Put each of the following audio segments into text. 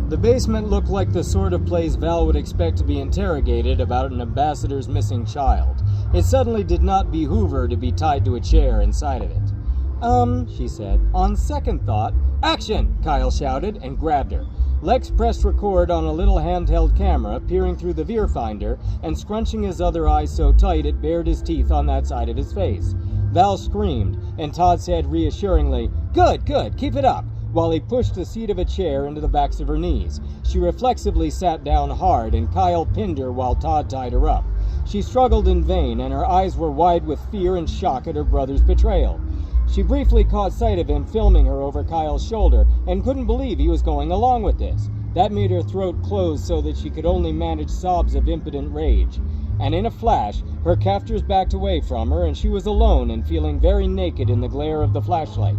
The basement looked like the sort of place Val would expect to be interrogated about an ambassador's missing child. It suddenly did not behoove her to be tied to a chair inside of it. She said. On second thought, action! Kyle shouted and grabbed her. Lex pressed record on a little handheld camera, peering through the viewfinder and scrunching his other eye so tight it bared his teeth on that side of his face. Val screamed, and Todd said reassuringly, Good, keep it up, while he pushed the seat of a chair into the backs of her knees. She reflexively sat down hard, and Kyle pinned her while Todd tied her up. She struggled in vain, and her eyes were wide with fear and shock at her brother's betrayal. She briefly caught sight of him filming her over Kyle's shoulder, and couldn't believe he was going along with this. That made her throat close so that she could only manage sobs of impotent rage. And in a flash, her captors backed away from her, and she was alone and feeling very naked in the glare of the flashlight.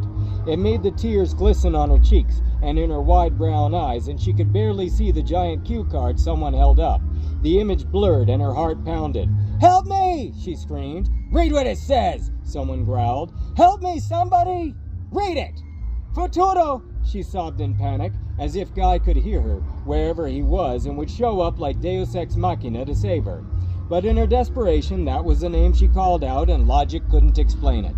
It made the tears glisten on her cheeks and in her wide brown eyes, and she could barely see the giant cue card someone held up. The image blurred and her heart pounded. Help me! She screamed. Read what it says! Someone growled. Help me, somebody! Read it! Futuro! She sobbed in panic, as if Guy could hear her, wherever he was, and would show up like Deus Ex Machina to save her. But in her desperation, that was the name she called out, and logic couldn't explain it.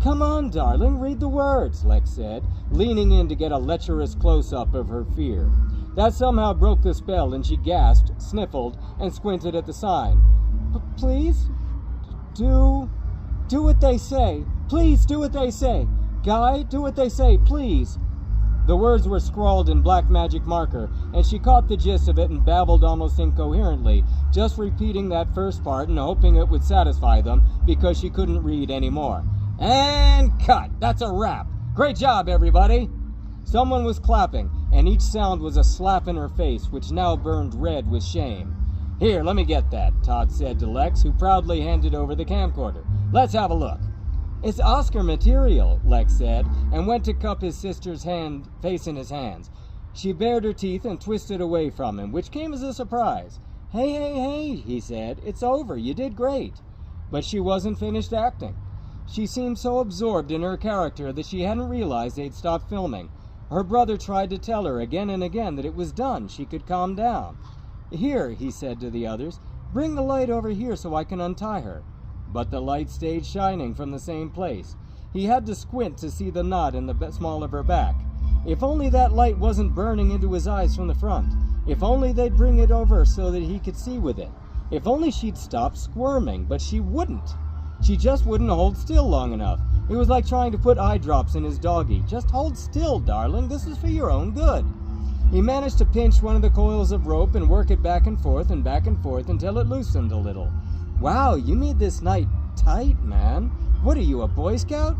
Come on, darling, read the words, Lex said, leaning in to get a lecherous close-up of her fear. That somehow broke the spell, and she gasped, sniffled, and squinted at the sign. Please? Do what they say. Please do what they say. Guy, do what they say, please. The words were scrawled in black magic marker, and she caught the gist of it and babbled almost incoherently, just repeating that first part and hoping it would satisfy them because she couldn't read anymore. And cut! That's a wrap! Great job, everybody! Someone was clapping, and each sound was a slap in her face, which now burned red with shame. Here, let me get that, Todd said to Lex, who proudly handed over the camcorder. Let's have a look. It's Oscar material, Lex said, and went to cup his sister's face in his hands. She bared her teeth and twisted away from him, which came as a surprise. Hey, he said. It's over. You did great. But she wasn't finished acting. She seemed so absorbed in her character that she hadn't realized they'd stopped filming. Her brother tried to tell her again and again that it was done. She could calm down. Here, he said to the others, bring the light over here so I can untie her. But the light stayed shining from the same place. He had to squint to see the knot in the small of her back. If only that light wasn't burning into his eyes from the front. If only they'd bring it over so that he could see with it. If only she'd stop squirming, but she wouldn't. She just wouldn't hold still long enough. It was like trying to put eye drops in his doggy. Just hold still, darling. This is for your own good. He managed to pinch one of the coils of rope and work it back and forth until it loosened a little. Wow, you made this night tight, man. What are you, a Boy Scout?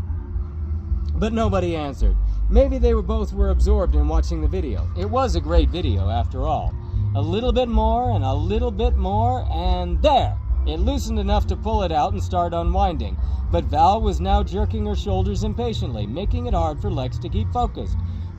But nobody answered. Maybe they were absorbed in watching the video. It was a great video, after all. A little bit more, and a little bit more, and there! It loosened enough to pull it out and start unwinding. But Val was now jerking her shoulders impatiently, making it hard for Lex to keep focused.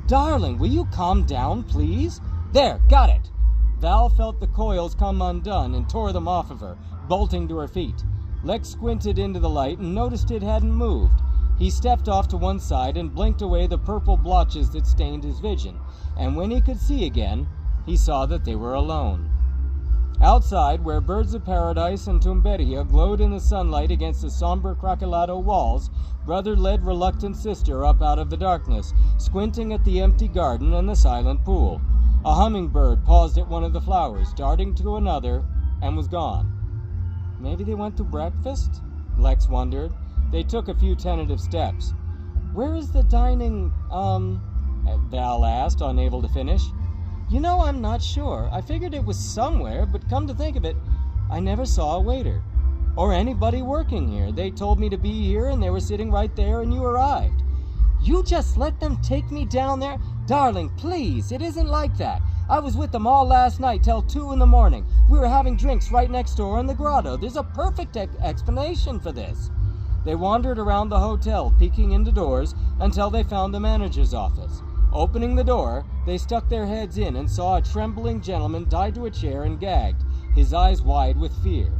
Darling, will you calm down, please? There, got it! Val felt the coils come undone and tore them off of her, bolting to her feet. Lex squinted into the light and noticed it hadn't moved. He stepped off to one side and blinked away the purple blotches that stained his vision, and when he could see again, he saw that they were alone. Outside, where Birds of Paradise and Tumberia glowed in the sunlight against the somber Crocolato walls, brother led reluctant sister up out of the darkness, squinting at the empty garden and the silent pool. A hummingbird paused at one of the flowers, darting to another, and was gone. Maybe they went to breakfast? Lex wondered. They took a few tentative steps. Where is the dining, Val asked, unable to finish. You know, I'm not sure. I figured it was somewhere, but come to think of it, I never saw a waiter. Or anybody working here. They told me to be here, and they were sitting right there, and you arrived. You just let them take me down there? Darling, please, it isn't like that. I was with them all last night till 2 in the morning. We were having drinks right next door in the grotto. There's a perfect explanation for this. They wandered around the hotel, peeking into doors, until they found the manager's office. Opening the door, they stuck their heads in and saw a trembling gentleman tied to a chair and gagged, his eyes wide with fear.